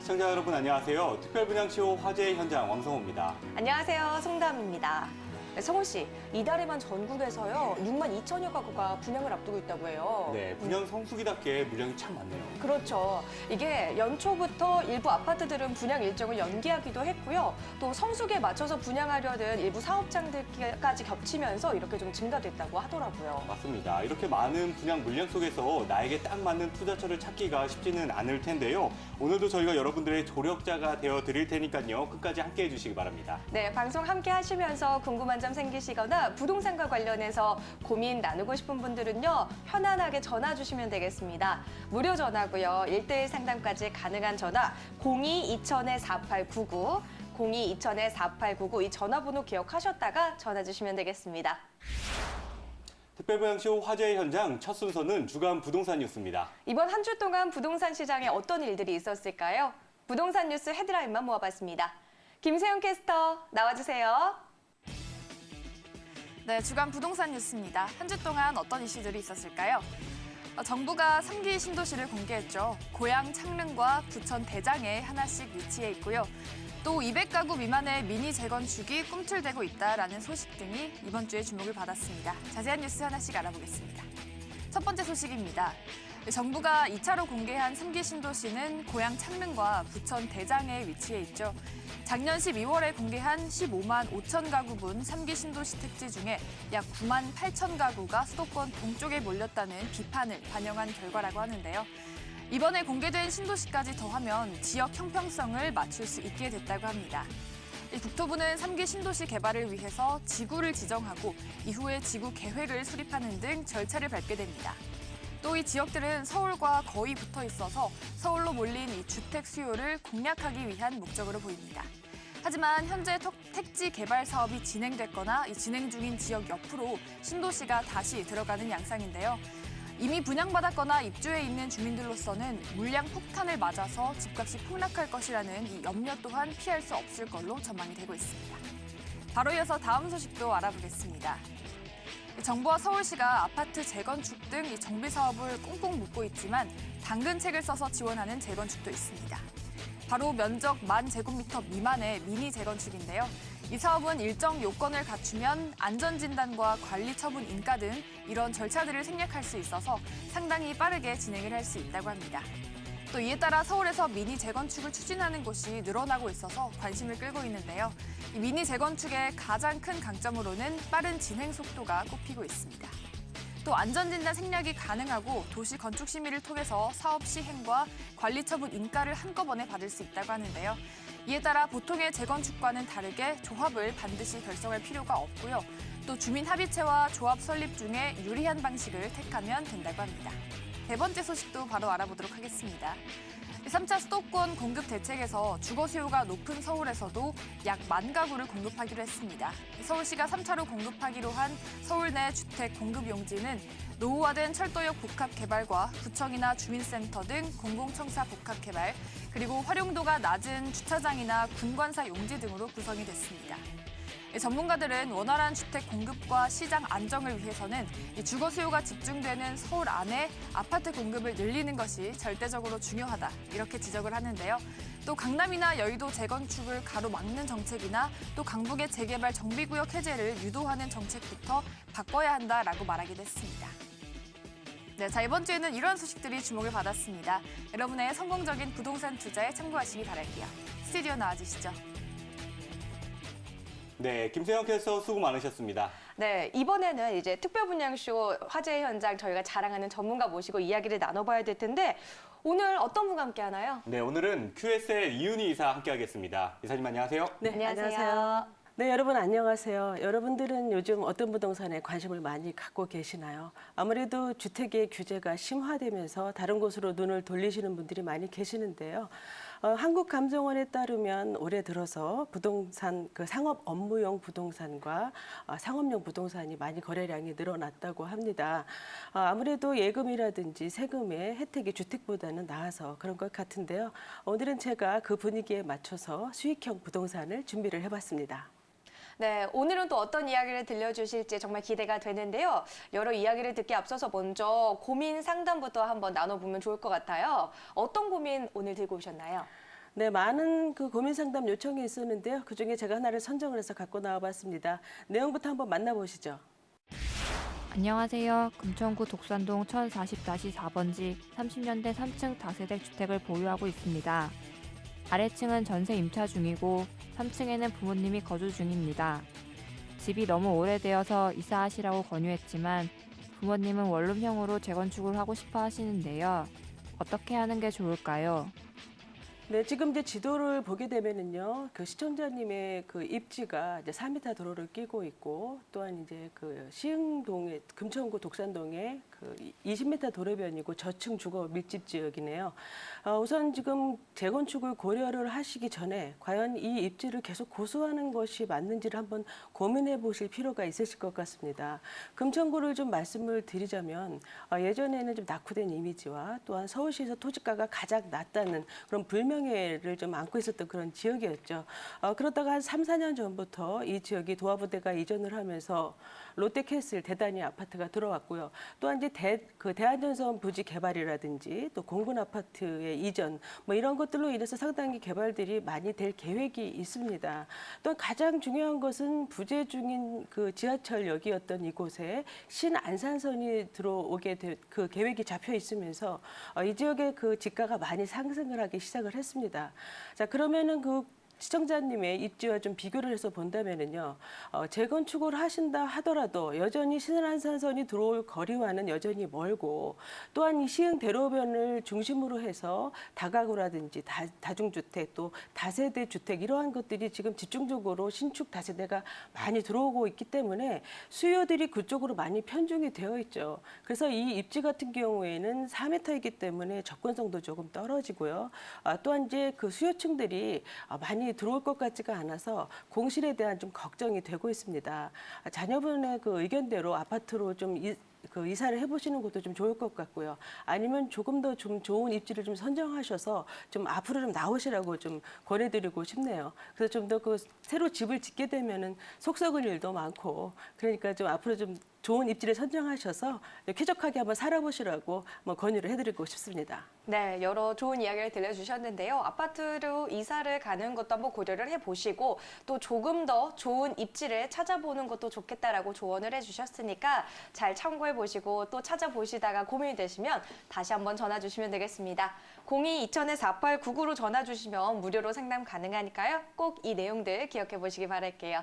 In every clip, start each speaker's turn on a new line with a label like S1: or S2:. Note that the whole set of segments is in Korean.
S1: 시청자 여러분 안녕하세요. 특별분양시효 화재 현장 왕성호입니다.
S2: 안녕하세요. 송담입니다. 성훈 씨, 이달에만 전국에서요 6만 2천여 가구가 분양을 앞두고 있다고 해요.
S1: 네, 분양 성수기답게 물량이 참 많네요.
S2: 그렇죠. 이게 연초부터 일부 아파트들은 분양 일정을 연기하기도 했고요. 또 성수기에 맞춰서 분양하려는 일부 사업장들까지 겹치면서 이렇게 좀 증가됐다고 하더라고요.
S1: 맞습니다. 이렇게 많은 분양 물량 속에서 나에게 딱 맞는 투자처를 찾기가 쉽지는 않을 텐데요. 오늘도 저희가 여러분들의 조력자가 되어 드릴 테니까요. 끝까지 함께해 주시기 바랍니다.
S2: 네, 방송 함께 하시면서 궁금한 점 생기시거나 부동산과 관련해서 고민 나누고 싶은 분들은요. 편안하게 전화 주시면 되겠습니다. 무료 전화고요. 1:1 상담까지 가능한 전화 02-2000-4899 02-2000-4899 이 전화번호 기억하셨다가 전화 주시면 되겠습니다.
S1: 특별분양시효 화재 현장 첫 순서는 주간 부동산 뉴스입니다.
S2: 이번 한 주 동안 부동산 시장에 어떤 일들이 있었을까요? 부동산 뉴스 헤드라인만 모아봤습니다. 김세영 캐스터 나와주세요.
S3: 네, 주간 부동산 뉴스입니다. 한 주 동안 어떤 이슈들이 있었을까요? 정부가 3기 신도시를 공개했죠. 고양 창릉과 부천 대장에 하나씩 위치해 있고요. 또 200가구 미만의 미니 재건축이 꿈틀대고 있다라는 소식 등이 이번 주에 주목을 받았습니다. 자세한 뉴스 하나씩 알아보겠습니다. 첫 번째 소식입니다. 정부가 2차로 공개한 3기 신도시는 고양 창릉과 부천 대장에 위치해 있죠. 작년 12월에 공개한 15만 5천 가구분 3기 신도시 택지 중에 약 9만 8천 가구가 수도권 동쪽에 몰렸다는 비판을 반영한 결과라고 하는데요. 이번에 공개된 신도시까지 더하면 지역 형평성을 맞출 수 있게 됐다고 합니다. 국토부는 3기 신도시 개발을 위해서 지구를 지정하고 이후에 지구 계획을 수립하는 등 절차를 밟게 됩니다. 또 이 지역들은 서울과 거의 붙어 있어서 서울로 몰린 이 주택 수요를 공략하기 위한 목적으로 보입니다. 하지만 현재 택지 개발 사업이 진행됐거나 이 진행 중인 지역 옆으로 신도시가 다시 들어가는 양상인데요. 이미 분양받았거나 입주해 있는 주민들로서는 물량 폭탄을 맞아서 집값이 폭락할 것이라는 이 염려 또한 피할 수 없을 걸로 전망이 되고 있습니다. 바로 이어서 다음 소식도 알아보겠습니다. 정부와 서울시가 아파트 재건축 등 이 정비 사업을 꽁꽁 묶고 있지만 당근책을 써서 지원하는 재건축도 있습니다. 바로 면적 10,000제곱미터 미만의 미니 재건축인데요. 이 사업은 일정 요건을 갖추면 안전진단과 관리처분 인가 등 이런 절차들을 생략할 수 있어서 상당히 빠르게 진행을 할 수 있다고 합니다. 또 이에 따라 서울에서 미니 재건축을 추진하는 곳이 늘어나고 있어서 관심을 끌고 있는데요. 이 미니 재건축의 가장 큰 강점으로는 빠른 진행 속도가 꼽히고 있습니다. 또 안전진단 생략이 가능하고 도시 건축 심의를 통해서 사업 시행과 관리처분 인가를 한꺼번에 받을 수 있다고 하는데요. 이에 따라 보통의 재건축과는 다르게 조합을 반드시 결성할 필요가 없고요. 또 주민 합의체와 조합 설립 중에 유리한 방식을 택하면 된다고 합니다. 네 번째 소식도 바로 알아보도록 하겠습니다. 3차 수도권 공급 대책에서 주거 수요가 높은 서울에서도 약 10,000가구를 공급하기로 했습니다. 서울시가 3차로 공급하기로 한 서울 내 주택 공급 용지는 노후화된 철도역 복합 개발과 구청이나 주민센터 등 공공청사 복합 개발, 그리고 활용도가 낮은 주차장이나 군관사 용지 등으로 구성이 됐습니다. 전문가들은 원활한 주택 공급과 시장 안정을 위해서는 주거 수요가 집중되는 서울 안에 아파트 공급을 늘리는 것이 절대적으로 중요하다, 이렇게 지적을 하는데요. 또 강남이나 여의도 재건축을 가로막는 정책이나 또 강북의 재개발 정비구역 해제를 유도하는 정책부터 바꿔야 한다라고 말하기도 했습니다. 네, 자, 이번 주에는 이런 소식들이 주목을 받았습니다. 여러분의 성공적인 부동산 투자에 참고하시기 바랄게요. 스튜디오 나와주시죠.
S1: 네, 김세영 캐스터 수고 많으셨습니다.
S2: 네, 이번에는 이제 특별분양쇼 화재 현장 저희가 자랑하는 전문가 모시고 이야기를 나눠봐야 될 텐데 오늘 어떤 분과 함께 하나요?
S1: 네, 오늘은 QSL 이윤희 이사 함께하겠습니다. 이사님 안녕하세요.
S4: 네,
S2: 안녕하세요.
S4: 네, 여러분 안녕하세요. 여러분들은 요즘 어떤 부동산에 관심을 많이 갖고 계시나요? 아무래도 주택의 규제가 심화되면서 다른 곳으로 눈을 돌리시는 분들이 많이 계시는데요. 한국감정원에 따르면 올해 들어서 부동산, 상업 업무용 부동산과 상업용 부동산이 많이 거래량이 늘어났다고 합니다. 아무래도 예금이라든지 세금의 혜택이 주택보다는 나아서 그런 것 같은데요. 오늘은 제가 그 분위기에 맞춰서 수익형 부동산을 준비를 해봤습니다.
S2: 네, 오늘은 또 어떤 이야기를 들려주실지 정말 기대가 되는데요. 여러 이야기를 듣기 앞서서 먼저 고민 상담부터 한번 나눠보면 좋을 것 같아요. 어떤 고민 오늘 들고 오셨나요?
S4: 네, 많은 그 고민 상담 요청이 있었는데요. 그중에 제가 하나를 선정을 해서 갖고 나와봤습니다. 내용부터 한번 만나보시죠.
S5: 안녕하세요. 금천구 독산동 1040-4번지 30년대 3층 다세대 주택을 보유하고 있습니다. 아래층은 전세 임차 중이고 3층에는 부모님이 거주 중입니다. 집이 너무 오래되어서 이사하시라고 권유했지만 부모님은 원룸형으로 재건축을 하고 싶어 하시는데요. 어떻게 하는 게 좋을까요?
S4: 네, 지금 이제 지도를 보게 되면은요, 그 시청자님의 그 입지가 이제 4m 도로를 끼고 있고, 또한 이제 그 시흥동의 금천구 독산동에 그 20m 도로변이고 저층 주거 밀집 지역이네요. 우선 지금 재건축을 고려를 하시기 전에 과연 이 입지를 계속 고수하는 것이 맞는지를 한번 고민해 보실 필요가 있으실 것 같습니다. 금천구를 좀 말씀을 드리자면 예전에는 좀 낙후된 이미지와 또한 서울시에서 토지가가 가장 낮다는 그런 불명예를 좀 안고 있었던 그런 지역이었죠. 그러다가 한 3, 4년 전부터 이 지역이 도화부대가 이전을 하면서 롯데캐슬 대단위 아파트가 들어왔고요. 또한 이제 대한전선 부지 개발이라든지 또 공군 아파트의 이전 뭐 이런 것들로 인해서 상당히 개발들이 많이 될 계획이 있습니다. 또 가장 중요한 것은 부재 중인 그 지하철역이었던 이곳에 신안산선이 들어오게 될 그 계획이 잡혀 있으면서 이 지역의 그 지가가 많이 상승을 하기 시작을 했습니다. 자, 그러면은 그 시청자님의 입지와 좀 비교를 해서 본다면은요, 재건축을 하신다 하더라도 여전히 신안산선이 들어올 거리와는 여전히 멀고, 또한 이 시흥 대로변을 중심으로 해서 다가구라든지 다중주택 또 다세대 주택 이러한 것들이 지금 집중적으로 신축 다세대가 많이 들어오고 있기 때문에 수요들이 그쪽으로 많이 편중이 되어 있죠. 그래서 이 입지 같은 경우에는 4m이기 때문에 접근성도 조금 떨어지고요. 또한 이제 그 수요층들이 많이 들어올 것 같지가 않아서 공실에 대한 좀 걱정이 되고 있습니다. 자녀분의 그 의견대로 아파트로 좀 이사를 해보시는 것도 좀 좋을 것 같고요. 아니면 조금 더 좀 좋은 입지를 좀 선정하셔서 좀 앞으로 좀 나오시라고 좀 권해드리고 싶네요. 그래서 좀 더 그 새로 집을 짓게 되면은 속 썩을 일도 많고 그러니까 좀 앞으로 좀 좋은 입지를 선정하셔서 쾌적하게 한번 살아보시라고 한번 권유를 해드리고 싶습니다.
S2: 네, 여러 좋은 이야기를 들려주셨는데요. 아파트로 이사를 가는 것도 한번 고려를 해보시고 또 조금 더 좋은 입지를 찾아보는 것도 좋겠다라고 조언을 해주셨으니까 잘 참고해보시고 또 찾아보시다가 고민이 되시면 다시 한번 전화 주시면 되겠습니다. 02-2000-4899로 전화 주시면 무료로 상담 가능하니까요. 꼭 이 내용들 기억해보시기 바랄게요.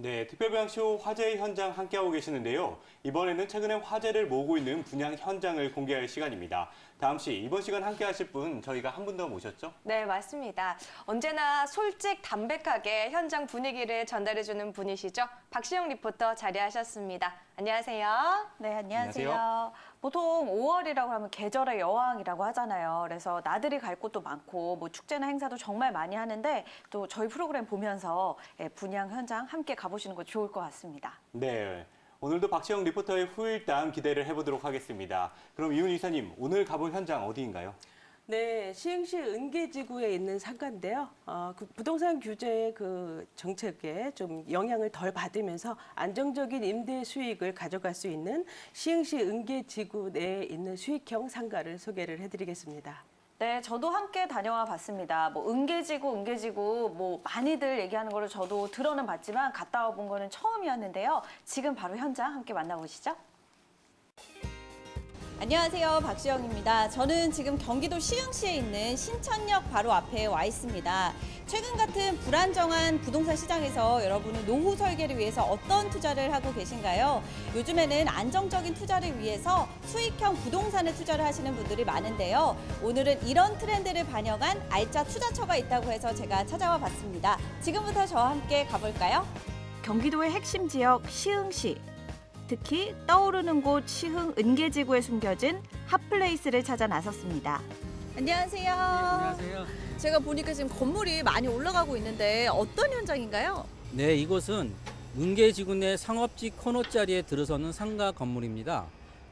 S1: 네, 특별방쇼 화제의 현장 함께하고 계시는데요. 이번에는 최근에 화제를 모으고 있는 분양 현장을 공개할 시간입니다. 다음 시 이번 시간 함께하실 분 저희가 한 분 더 모셨죠?
S2: 네, 맞습니다. 언제나 솔직 담백하게 현장 분위기를 전달해주는 분이시죠. 박시영 리포터 자리하셨습니다. 안녕하세요.
S6: 네, 안녕하세요.
S1: 안녕하세요.
S6: 보통 5월이라고 하면 계절의 여왕이라고 하잖아요. 그래서 나들이 갈 곳도 많고 뭐 축제나 행사도 정말 많이 하는데 또 저희 프로그램 보면서 분양 현장 함께 가보시는 거 좋을 것 같습니다.
S1: 네. 오늘도 박시영 리포터의 후일담 기대를 해보도록 하겠습니다. 그럼 이훈 이사님, 오늘 가볼 현장 어디인가요?
S4: 네, 시흥시 은계지구에 있는 상가인데요. 그 부동산 규제의 그 정책에 좀 영향을 덜 받으면서 안정적인 임대 수익을 가져갈 수 있는 시흥시 은계지구 내에 있는 수익형 상가를 소개를 해드리겠습니다.
S6: 네, 저도 함께 다녀와 봤습니다. 뭐 은계지구 뭐 많이들 얘기하는 거를 저도 들어는 봤지만 갔다 와 본 거는 처음이었는데요. 지금 바로 현장 함께 만나보시죠.
S7: 안녕하세요. 박시영입니다. 저는 지금 경기도 시흥시에 있는 신천역 바로 앞에 와 있습니다. 최근 같은 불안정한 부동산 시장에서 여러분은 노후 설계를 위해서 어떤 투자를 하고 계신가요? 요즘에는 안정적인 투자를 위해서 수익형 부동산에 투자를 하시는 분들이 많은데요. 오늘은 이런 트렌드를 반영한 알짜 투자처가 있다고 해서 제가 찾아와 봤습니다. 지금부터 저와 함께 가볼까요?
S8: 경기도의 핵심 지역 시흥시. 특히 떠오르는 곳 시흥 은계지구에 숨겨진 핫플레이스를 찾아 나섰습니다.
S7: 안녕하세요.
S9: 안녕하세요.
S7: 제가 보니까 지금 건물이 많이 올라가고 있는데 어떤 현장인가요?
S9: 네, 이곳은 은계지구 내 상업지 코너 자리에 들어서는 상가 건물입니다.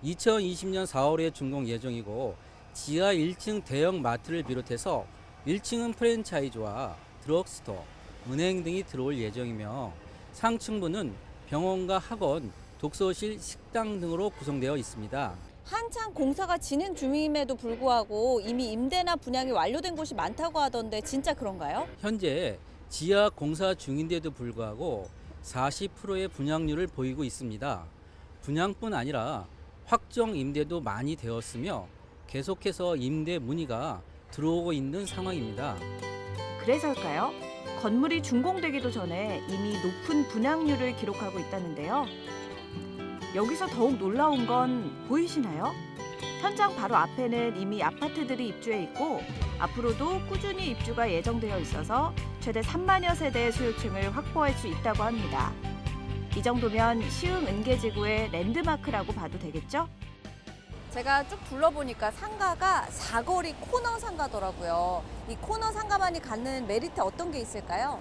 S9: 2020년 4월에 준공 예정이고 지하 1층 대형 마트를 비롯해서 1층은 프랜차이즈와 드럭스토어, 은행 등이 들어올 예정이며 상층부는 병원과 학원, 독서실, 식당 등으로 구성되어 있습니다.
S7: 한창 공사가 진행 중임에도 불구하고 이미 임대나 분양이 완료된 곳이 많다고 하던데 진짜 그런가요?
S9: 현재 지하 공사 중인데도 불구하고 40%의 분양률을 보이고 있습니다. 분양뿐 아니라 확정 임대도 많이 되었으며 계속해서 임대 문의가 들어오고 있는 상황입니다.
S8: 그래서일까요? 건물이 준공되기도 전에 이미 높은 분양률을 기록하고 있다는데요. 여기서 더욱 놀라운 건 보이시나요? 현장 바로 앞에는 이미 아파트들이 입주해 있고 앞으로도 꾸준히 입주가 예정되어 있어서 최대 3만여 세대의 소유층을 확보할 수 있다고 합니다. 이 정도면 시흥 은계지구의 랜드마크라고 봐도 되겠죠?
S7: 제가 쭉 둘러보니까 상가가 사거리 코너 상가더라고요. 이 코너 상가만이 갖는 메리트 어떤 게 있을까요?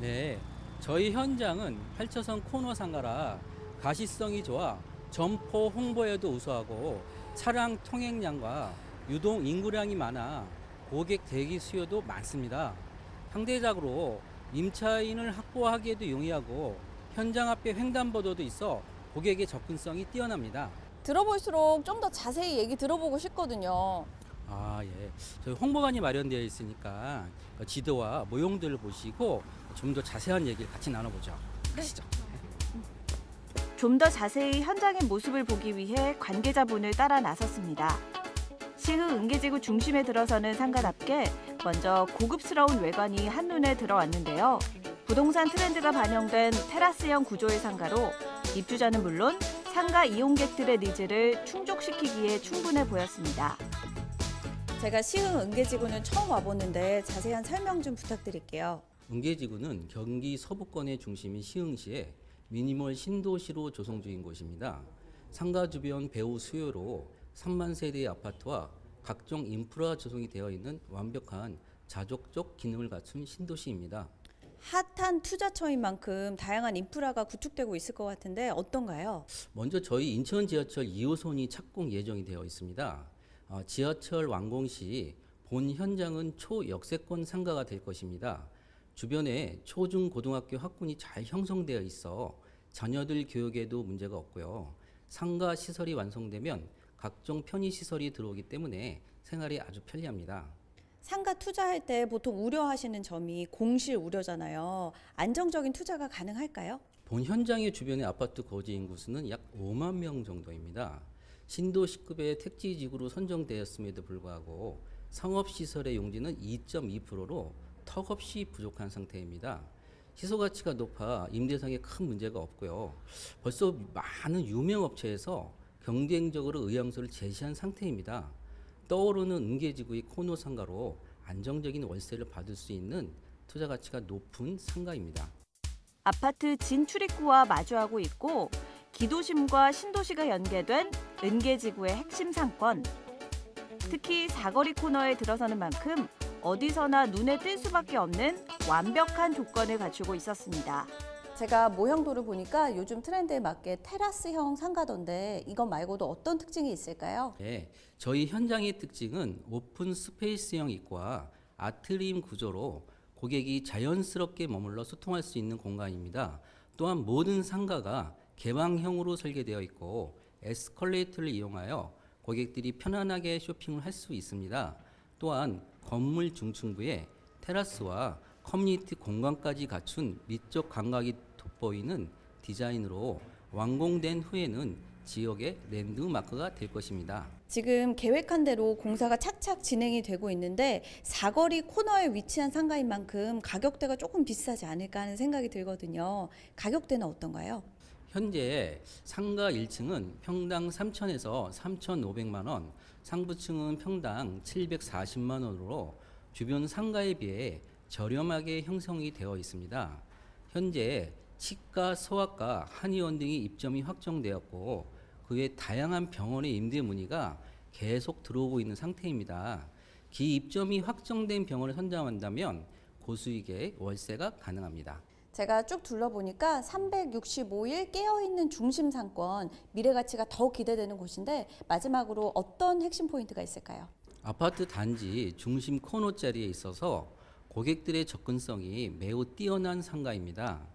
S9: 네, 저희 현장은 8차선 코너 상가라 가시성이 좋아 점포 홍보에도 우수하고 차량 통행량과 유동 인구량이 많아 고객 대기 수요도 많습니다. 상대적으로 임차인을 확보하기에도 용이하고 현장 앞에 횡단보도도 있어 고객의 접근성이 뛰어납니다.
S7: 들어볼수록 좀 더 자세히 얘기 들어보고 싶거든요.
S9: 아, 예. 저희 홍보관이 마련되어 있으니까 지도와 모형들을 보시고 좀 더 자세한 얘기를 같이 나눠보죠. 가시죠.
S8: 좀 더 자세히 현장의 모습을 보기 위해 관계자분을 따라 나섰습니다. 시흥 은계지구 중심에 들어서는 상가답게 먼저 고급스러운 외관이 한눈에 들어왔는데요. 부동산 트렌드가 반영된 테라스형 구조의 상가로 입주자는 물론 상가 이용객들의 니즈를 충족시키기에 충분해 보였습니다.
S7: 제가 시흥 은계지구는 처음 와봤는데 자세한 설명 좀 부탁드릴게요.
S9: 은계지구는 경기 서부권의 중심인 시흥시에 미니멀 신도시로 조성 중인 곳입니다. 상가 주변 배후 수요로 3만 세대의 아파트와 각종 인프라 조성이 되어 있는 완벽한 자족적 기능을 갖춘 신도시입니다.
S7: 핫한 투자처인 만큼 다양한 인프라가 구축되고 있을 것 같은데 어떤가요?
S9: 먼저 저희 인천 지하철 2호선이 착공 예정이 되어 있습니다. 지하철 완공 시 본 현장은 초역세권 상가가 될 것입니다. 주변에 초중 고등학교 학군이 잘 형성되어 있어 자녀들 교육에도 문제가 없고요. 상가 시설이 완성되면 각종 편의 시설이 들어오기 때문에 생활이 아주 편리합니다.
S7: 상가 투자할 때 보통 우려하시는 점이 공실 우려잖아요. 안정적인 투자가 가능할까요?
S9: 본 현장의 주변의 아파트 거주 인구수는 약 5만 명 정도입니다. 신도시급의 택지지구로 선정되었음에도 불구하고 상업시설의 용지는 2.2%로 턱없이 부족한 상태입니다. 시소가치가 높아 임대상에 큰 문제가 없고요. 벌써 많은 유명 업체에서 경쟁적으로 의향서를 제시한 상태입니다. 떠오르는 은계지구의 코너 상가로 안정적인 월세를 받을 수 있는 투자 가치가 높은 상가입니다.
S8: 아파트 진출입구와 마주하고 있고 기도심과 신도시가 연계된 은계지구의 핵심 상권. 특히 사거리 코너에 들어서는 만큼 어디서나 눈에 띌 수밖에 없는 완벽한 조건을 갖추고 있었습니다.
S7: 제가 모형도를 보니까 요즘 트렌드에 맞게 테라스형 상가던데 이것 말고도 어떤 특징이 있을까요?
S9: 네, 저희 현장의 특징은 오픈 스페이스형 입구와 아트림 구조로 고객이 자연스럽게 머물러 소통할 수 있는 공간입니다. 또한 모든 상가가 개방형으로 설계되어 있고 에스컬레이터를 이용하여 고객들이 편안하게 쇼핑을 할 수 있습니다. 또한 건물 중층부에 테라스와 커뮤니티 공간까지 갖춘 미적 감각이 돋보이는 디자인으로 완공된 후에는 지역의 랜드마크가 될 것입니다.
S7: 지금 계획한 대로 공사가 착착 진행이 되고 있는데 사거리 코너에 위치한 상가인 만큼 가격대가 조금 비싸지 않을까 하는 생각이 들거든요. 가격대는 어떤가요?
S9: 현재 상가 1층은 평당 3,000에서 3,500만 원, 상부층은 평당 740만 원으로 주변 상가에 비해 저렴하게 형성이 되어 있습니다. 현재 치과, 소아과, 한의원 등의 입점이 확정되었고 그 외 다양한 병원의 임대 문의가 계속 들어오고 있는 상태입니다. 기입점이 확정된 병원을 선정한다면 고수익의 월세가 가능합니다.
S7: 제가 쭉 둘러보니까 365일 깨어있는 중심 상권, 미래 가치가 더 기대되는 곳인데 마지막으로 어떤 핵심 포인트가 있을까요?
S9: 아파트 단지 중심 코너 자리에 있어서 고객들의 접근성이 매우 뛰어난 상가입니다.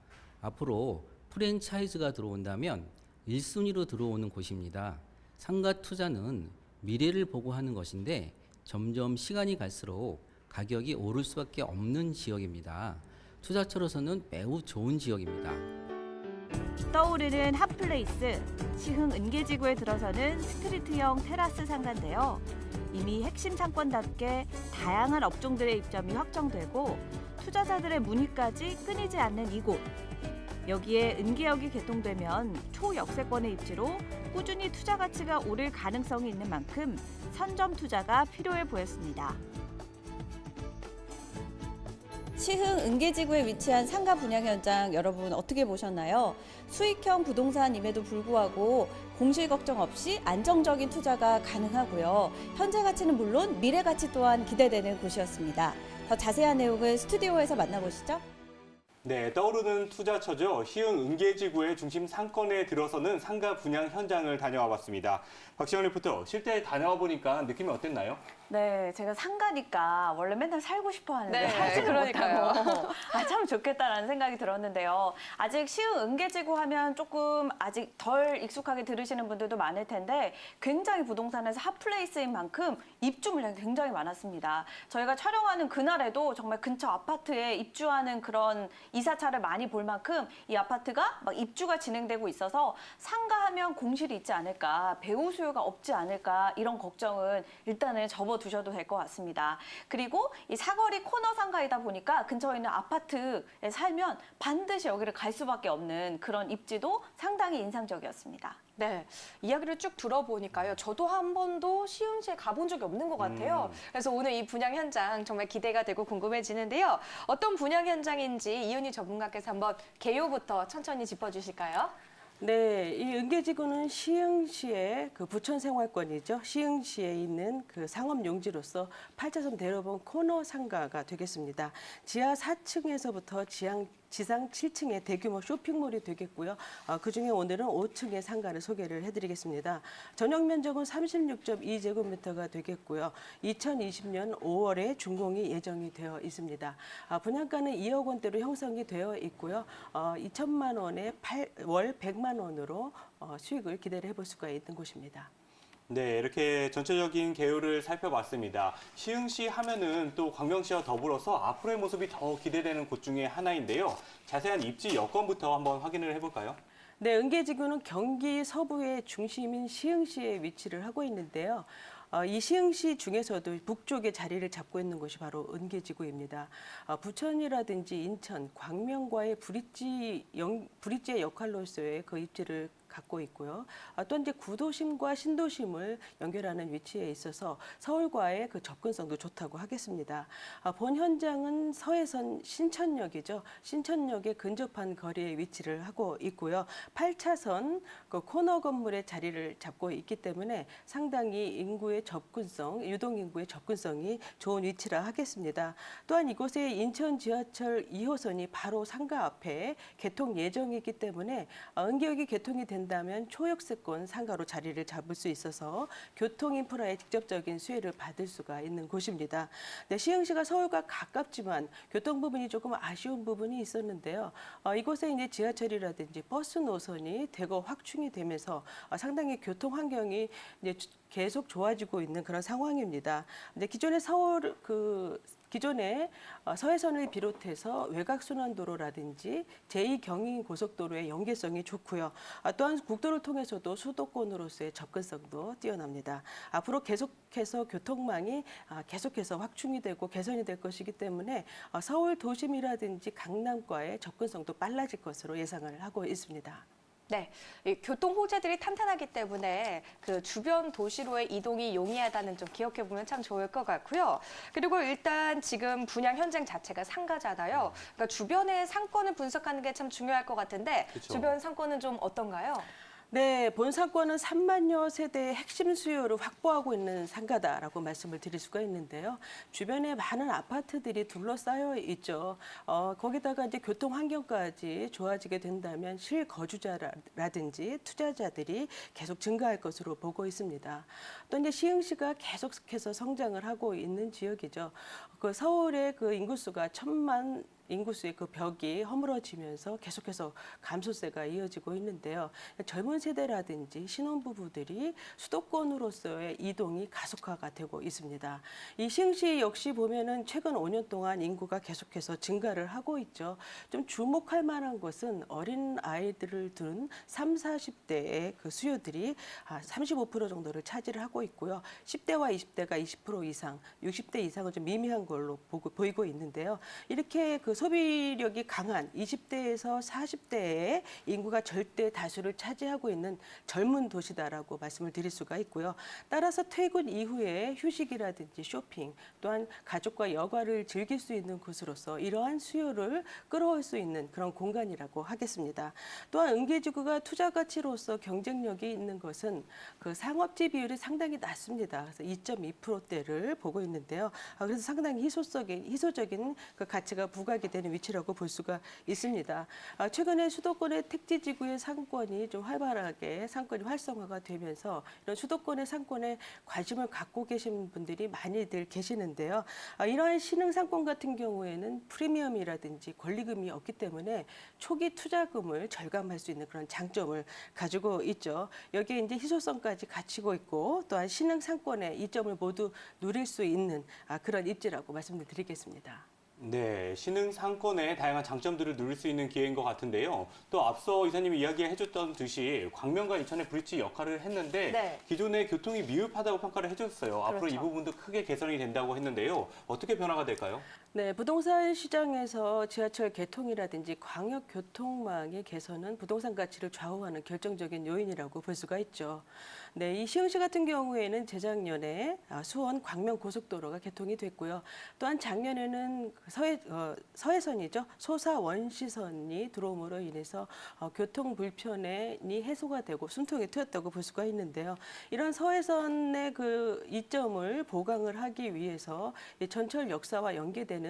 S9: 앞으로 프랜차이즈가 들어온다면 1순위로 들어오는 곳입니다. 상가 투자는 미래를 보고 하는 것인데 점점 시간이 갈수록 가격이 오를 수밖에 없는 지역입니다. 투자처로서는 매우 좋은 지역입니다.
S8: 떠오르는 핫플레이스, 시흥 은계지구에 들어서는 스트리트형 테라스 상가인데요. 이미 핵심 상권답게 다양한 업종들의 입점이 확정되고 투자자들의 문의까지 끊이지 않는 이곳. 여기에 은계역이 개통되면 초역세권의 입지로 꾸준히 투자 가치가 오를 가능성이 있는 만큼 선점 투자가 필요해 보였습니다.
S7: 시흥 은계지구에 위치한 상가 분양 현장 여러분 어떻게 보셨나요? 수익형 부동산임에도 불구하고 공실 걱정 없이 안정적인 투자가 가능하고요. 현재 가치는 물론 미래 가치 또한 기대되는 곳이었습니다. 더 자세한 내용은 스튜디오에서 만나보시죠.
S1: 네, 떠오르는 투자처죠. 시흥 은계지구의 중심 상권에 들어서는 상가 분양 현장을 다녀와 봤습니다. 박시영 리포터, 실제 다녀와 보니까 느낌이 어땠나요?
S6: 네, 제가 상가니까 원래 맨날 살고 싶어 하는데
S2: 네,
S6: 살지는
S2: 그러니까요.
S6: 못하고 참 좋겠다라는 생각이 들었는데요. 아직 시흥 은계지구 하면 조금 아직 덜 익숙하게 들으시는 분들도 많을 텐데 굉장히 부동산에서 핫플레이스인 만큼 입주 물량이 굉장히 많았습니다. 저희가 촬영하는 그날에도 정말 근처 아파트에 입주하는 그런 이사차를 많이 볼 만큼 이 아파트가 막 입주가 진행되고 있어서 상가하면 공실이 있지 않을까, 배우 수요가 없지 않을까 이런 걱정은 일단은 접어두셔도 될 것 같습니다. 그리고 이 사거리 코너 상가이다 보니까 근처에 있는 아파트에 살면 반드시 여기를 갈 수밖에 없는 그런 입지도 상당히 인상적이었습니다.
S2: 네, 이야기를 쭉 들어보니까요. 저도 한 번도 시흥시에 가본 적이 없는 것 같아요. 그래서 오늘 이 분양 현장 정말 기대가 되고 궁금해지는데요. 어떤 분양 현장인지 이은희 전문가께서 한번 개요부터 천천히 짚어주실까요?
S4: 네, 이 은계지구는 시흥시의 그 부천생활권이죠. 시흥시에 있는 그 상업용지로서 8차선 대로변 코너 상가가 되겠습니다. 지하 4층에서부터 지상 7층의 대규모 쇼핑몰이 되겠고요. 그중에 오늘은 5층의 상가를 소개를 해드리겠습니다. 전용 면적은 36.2제곱미터가 되겠고요. 2020년 5월에 준공이 예정이 되어 있습니다. 분양가는 2억 원대로 형성이 되어 있고요. 2천만 원에 월 100만 원으로 수익을 기대를 해볼 수가 있는 곳입니다.
S1: 네, 이렇게 전체적인 개요를 살펴봤습니다. 시흥시 하면은 또 광명시와 더불어서 앞으로의 모습이 더 기대되는 곳 중에 하나인데요. 자세한 입지 여건부터 한번 확인을 해볼까요?
S4: 네, 은계지구는 경기 서부의 중심인 시흥시에 위치를 하고 있는데요. 이 시흥시 중에서도 북쪽에 자리를 잡고 있는 곳이 바로 은계지구입니다. 부천이라든지 인천, 광명과의 브릿지의 역할로서의 그 입지를 갖고 있고요. 또 이제 구도심과 신도심을 연결하는 위치에 있어서 서울과의 그 접근성도 좋다고 하겠습니다. 본 현장은 서해선 신천역이죠. 신천역에 근접한 거리에 위치를 하고 있고요. 8차선 그 코너 건물에 자리를 잡고 있기 때문에 상당히 인구의 접근성, 유동인구의 접근성이 좋은 위치라 하겠습니다. 또한 이곳에 인천 지하철 2호선이 바로 상가 앞에 개통 예정이기 때문에 은계역이 개통이 된다면 초역세권 상가로 자리를 잡을 수 있어서 교통 인프라의 직접적인 수혜를 받을 수가 있는 곳입니다. 네, 시흥시가 서울과 가깝지만 교통 부분이 조금 아쉬운 부분이 있었는데요. 이곳에 이제 지하철이라든지 버스 노선이 대거 확충이 되면서 상당히 교통 환경이 이제 계속 좋아지고 있는 그런 상황입니다. 근데 기존의 기존에 서해선을 비롯해서 외곽순환도로라든지 제2경인고속도로의 연계성이 좋고요. 또한 국도를 통해서도 수도권으로서의 접근성도 뛰어납니다. 앞으로 계속해서 교통망이 계속해서 확충이 되고 개선이 될 것이기 때문에 서울 도심이라든지 강남과의 접근성도 빨라질 것으로 예상을 하고 있습니다.
S2: 네, 이 교통 호재들이 탄탄하기 때문에 그 주변 도시로의 이동이 용이하다는 점 기억해 보면 참 좋을 것 같고요. 그리고 일단 지금 분양 현장 자체가 상가잖아요. 그러니까 주변의 상권을 분석하는 게 참 중요할 것 같은데
S1: 그쵸.
S2: 주변 상권은 좀 어떤가요?
S4: 네, 본 상권은 3만여 세대의 핵심 수요를 확보하고 있는 상가다라고 말씀을 드릴 수가 있는데요. 주변에 많은 아파트들이 둘러싸여 있죠. 거기다가 이제 교통 환경까지 좋아지게 된다면 실거주자라든지 투자자들이 계속 증가할 것으로 보고 있습니다. 또 이제 시흥시가 계속해서 성장을 하고 있는 지역이죠. 그 서울의 그 인구수가 1,000만 인구수의 그 벽이 허물어지면서 계속해서 감소세가 이어지고 있는데요. 젊은 세대라든지 신혼부부들이 수도권으로서의 이동이 가속화가 되고 있습니다. 이 시흥시 역시 보면은 최근 5년 동안 인구가 계속해서 증가를 하고 있죠. 좀 주목할 만한 것은 어린 아이들을 둔 3, 40대의 그 수요들이 35% 정도를 차지를 하고 있고요. 10대와 20대가 20% 이상, 60대 이상은 좀 미미한 걸로 보이고 있는데요. 이렇게 그 소비력이 강한 20대에서 40대의 인구가 절대 다수를 차지하고 있는 젊은 도시다라고 말씀을 드릴 수가 있고요. 따라서 퇴근 이후에 휴식이라든지 쇼핑, 또한 가족과 여가를 즐길 수 있는 곳으로서 이러한 수요를 끌어올 수 있는 그런 공간이라고 하겠습니다. 또한 은계지구가 투자 가치로서 경쟁력이 있는 것은 그 상업지 비율이 상당히 낮습니다. 그래서 2.2%대를 보고 있는데요. 그래서 상당히 희소적인 그 가치가 부각이 되는 위치라고 볼 수가 있습니다. 최근에 수도권의 택지지구의 상권이 좀 활발하게 상권이 활성화가 되면서 이런 수도권의 상권에 관심을 갖고 계신 분들이 많이들 계시는데요. 이러한 신흥 상권 같은 경우에는 프리미엄이라든지 권리금이 없기 때문에 초기 투자금을 절감할 수 있는 그런 장점을 가지고 있죠. 여기에 이제 희소성까지 갖추고 있고 또한 신흥 상권의 이점을 모두 누릴 수 있는 그런 입지라고 말씀을 드리겠습니다.
S1: 네, 신흥 상권의 다양한 장점들을 누릴 수 있는 기회인 것 같은데요. 또 앞서 이사님이 이야기해줬던 듯이 광명과 인천의 브릿지 역할을 했는데
S2: 네.
S1: 기존의 교통이 미흡하다고 평가를 해줬어요. 앞으로 이
S2: 그렇죠.
S1: 부분도 크게 개선이 된다고 했는데요. 어떻게 변화가 될까요?
S4: 네, 부동산 시장에서 지하철 개통이라든지 광역 교통망의 개선은 부동산 가치를 좌우하는 결정적인 요인이라고 볼 수가 있죠. 네, 이 시흥시 같은 경우에는 재작년에 수원 광명 고속도로가 개통이 됐고요. 또한 작년에는 서해선이죠. 소사 원시선이 들어옴으로 인해서 교통 불편이 해소가 되고 숨통이 트였다고 볼 수가 있는데요. 이런 서해선의 그 이점을 보강을 하기 위해서 이 전철 역사와 연계되는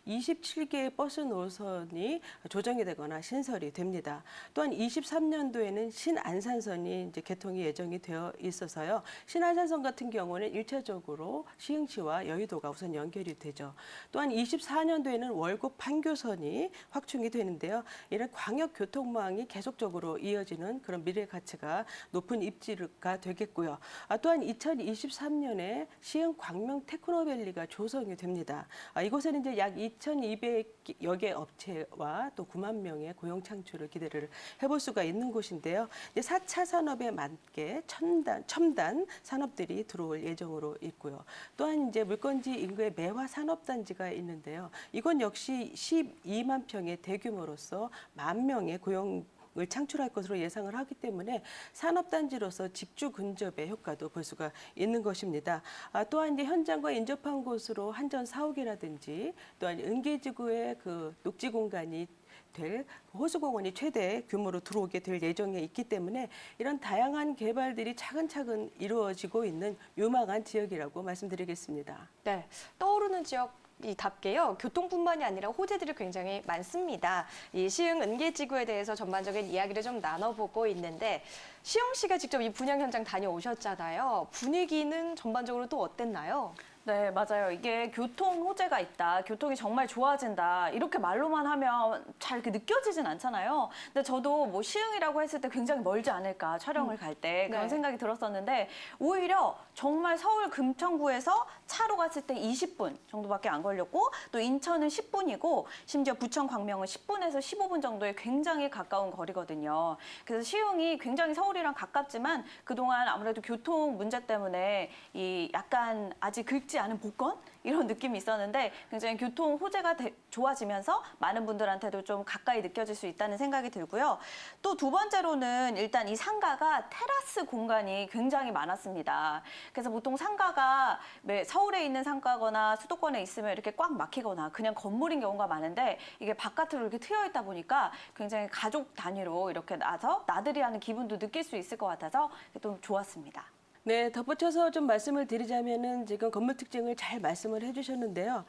S4: 27개의 버스 노선이 조정이 되거나 신설이 됩니다. 또한 23년도에는 신안산선이 이제 개통이 예정이 되어 있어서요. 신안산선 같은 경우는 1차적으로 시흥시와 여의도가 우선 연결이 되죠. 또한 24년도에는 월곡 판교선이 확충이 되는데요. 이런 광역 교통망이 계속적으로 이어지는 그런 미래 가치가 높은 입지가 되겠고요. 또한 2023년에 시흥 광명 테크노밸리가 조성이 됩니다. 이곳에는 이제 약 2,200여 개 업체와 또 9만 명의 고용 창출을 기대를 해볼 수가 있는 곳인데요. 이제 4차 산업에 맞게 첨단 산업들이 들어올 예정으로 있고요. 또한 이제 물건지 인구의 매화 산업단지가 있는데요. 이건 역시 12만 평의 대규모로서 1만 명의 고용 을 창출할 것으로 예상을 하기 때문에 산업단지로서 직주 근접의 효과도 볼 수가 있는 것입니다. 또한 이제 현장과 인접한 곳으로 한전 사옥이라든지 또한 은계지구의 그 녹지 공간이 될 호수공원이 최대 규모로 들어오게 될 예정에 있기 때문에 이런 다양한 개발들이 차근차근 이루어지고 있는 유망한 지역이라고 말씀드리겠습니다.
S2: 네, 떠오르는 지역 이답게요. 교통뿐만이 아니라 호재들이 굉장히 많습니다. 이 시흥 은계지구에 대해서 전반적인 이야기를 좀 나눠보고 있는데 시흥시가 직접 이 분양 현장 다녀오셨잖아요. 분위기는 전반적으로 또 어땠나요?
S6: 네, 맞아요. 이게 교통 호재가 있다, 교통이 정말 좋아진다, 이렇게 말로만 하면 잘 이렇게 느껴지진 않잖아요. 근데 저도 뭐 시흥이라고 했을 때 굉장히 멀지 않을까, 촬영을 갈 때 그런
S2: 네.
S6: 생각이 들었었는데 오히려 정말 서울 금천구에서 차로 갔을 때 20분 정도밖에 안 걸렸고 또 인천은 10분이고 심지어 부천 광명은 10분에서 15분 정도에 굉장히 가까운 거리거든요. 그래서 시흥이 굉장히 서울이랑 가깝지만 그동안 아무래도 교통 문제 때문에 이 약간 아직 긁지 않은 복권? 이런 느낌이 있었는데 굉장히 교통 호재가 좋아지면서 많은 분들한테도 좀 가까이 느껴질 수 있다는 생각이 들고요. 또 두 번째로는 일단 이 상가가 테라스 공간이 굉장히 많았습니다. 그래서 보통 상가가 서울에 있는 상가거나 수도권에 있으면 이렇게 꽉 막히거나 그냥 건물인 경우가 많은데 이게 바깥으로 이렇게 트여 있다 보니까 굉장히 가족 단위로 이렇게 나서 나들이 하는 기분도 느낄 수 있을 것 같아서 좀 좋았습니다.
S4: 네, 덧붙여서 좀 말씀을 드리자면은 지금 건물 특징을 잘 말씀을 해주셨는데요.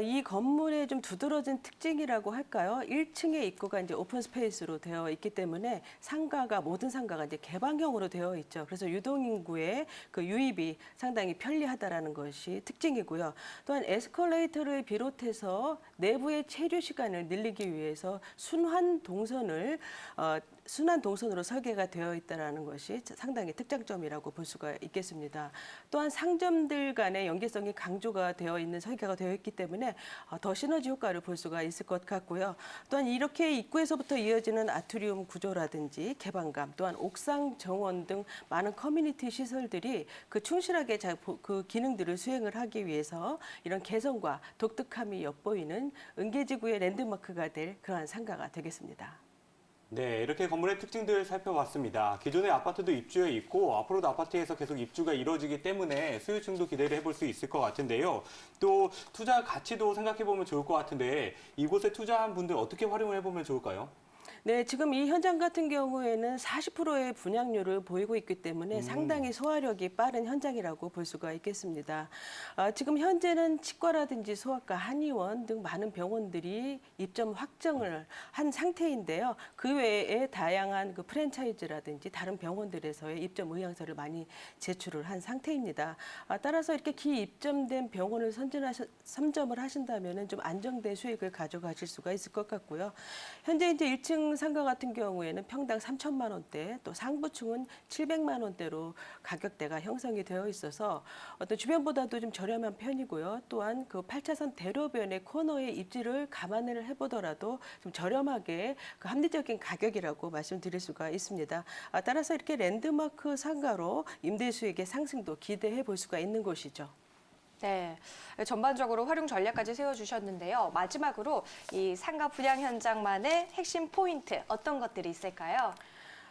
S4: 이 건물의 좀 두드러진 특징이라고 할까요? 1층의 입구가 이제 오픈 스페이스로 되어 있기 때문에 모든 상가가 이제 개방형으로 되어 있죠. 그래서 유동인구의 그 유입이 상당히 편리하다라는 것이 특징이고요. 또한 에스컬레이터를 비롯해서 내부의 체류 시간을 늘리기 위해서 순환 동선으로 설계가 되어 있다는 것이 상당히 특장점이라고 볼 수가 있겠습니다. 또한 상점들 간의 연계성이 강조가 되어 있는 설계가 되어 있기 때문에 더 시너지 효과를 볼 수가 있을 것 같고요. 또한 이렇게 입구에서부터 이어지는 아트리움 구조라든지 개방감, 또한 옥상 정원 등 많은 커뮤니티 시설들이 충실하게 그 기능들을 수행을 하기 위해서 이런 개성과 독특함이 엿보이는 은계지구의 랜드마크가 될 그러한 상가가 되겠습니다.
S1: 네, 이렇게 건물의 특징들 살펴봤습니다. 기존의 아파트도 입주해 있고 앞으로도 아파트에서 계속 입주가 이루어지기 때문에 수요층도 기대를 해볼 수 있을 것 같은데요. 또 투자 가치도 생각해보면 좋을 것 같은데 이곳에 투자한 분들 어떻게 활용을 해보면 좋을까요?
S4: 네, 지금 이 현장 같은 경우에는 40%의 분양률을 보이고 있기 때문에 상당히 소화력이 빠른 현장이라고 볼 수가 있겠습니다. 지금 현재는 치과라든지 소아과, 한의원 등 많은 병원들이 입점 확정을 한 상태인데요. 그 외에 다양한 그 프랜차이즈라든지 다른 병원들에서의 입점 의향서를 많이 제출을 한 상태입니다. 따라서 이렇게 기입점된 병원을 선점을 하신다면 좀 안정된 수익을 가져가실 수가 있을 것 같고요. 현재 이제 1층 상가 같은 경우에는 평당 3천만 원대, 또 상부층은 700만 원대로 가격대가 형성이 되어 있어서 어떤 주변보다도 좀 저렴한 편이고요. 또한 그 8차선 대로변의 코너의 입지를 감안을 해보더라도 좀 저렴하게 그 합리적인 가격이라고 말씀드릴 수가 있습니다. 따라서 이렇게 랜드마크 상가로 임대 수익의 상승도 기대해 볼 수가 있는 곳이죠.
S2: 네, 전반적으로 활용 전략까지 세워주셨는데요. 마지막으로 이 상가 분양 현장만의 핵심 포인트 어떤 것들이 있을까요?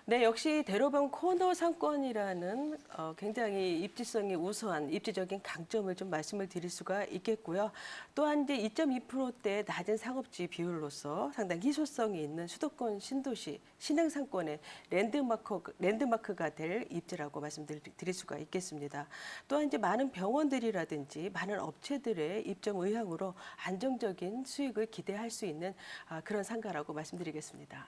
S4: 네, 역시 대로변 코너 상권이라는 굉장히 입지성이 우수한 입지적인 강점을 좀 말씀을 드릴 수가 있겠고요. 또한 이제 2.2%대 낮은 상업지 비율로서 상당히 희소성이 있는 수도권 신도시 신흥 상권의 랜드마크가 될 입지라고 말씀드릴 수가 있겠습니다. 또한 이제 많은 병원들이라든지 많은 업체들의 입점 의향으로 안정적인 수익을 기대할 수 있는 그런 상가라고 말씀드리겠습니다.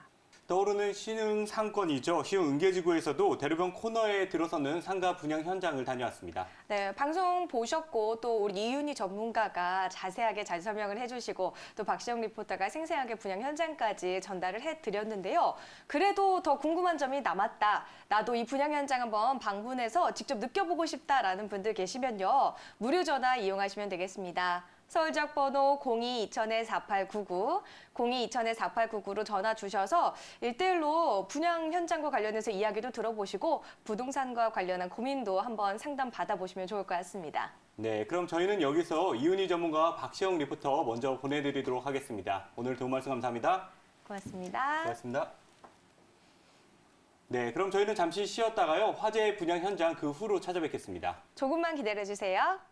S1: 떠오르는 신흥 상권이죠. 시흥 은계지구에서도 대로변 코너에 들어서는 상가 분양 현장을 다녀왔습니다.
S2: 네, 방송 보셨고 또 우리 이윤희 전문가가 자세하게 잘 설명을 해주시고 또 박시영 리포터가 생생하게 분양 현장까지 전달을 해드렸는데요. 그래도 더 궁금한 점이 남았다. 나도 이 분양 현장 한번 방문해서 직접 느껴보고 싶다라는 분들 계시면요. 무료 전화 이용하시면 되겠습니다. 서울 지역 번호 02-2000-4899, 02-2000-4899로 전화 주셔서 1대1로 분양 현장과 관련해서 이야기도 들어보시고 부동산과 관련한 고민도 한번 상담 받아보시면 좋을 것 같습니다.
S1: 네, 그럼 저희는 여기서 이윤희 전문가와 박시영 리포터 먼저 보내드리도록 하겠습니다. 오늘 도움 말씀 감사합니다.
S2: 고맙습니다.
S1: 고맙습니다. 네, 그럼 저희는 잠시 쉬었다가요. 화재 분양 현장 그 후로 찾아뵙겠습니다.
S2: 조금만 기다려주세요.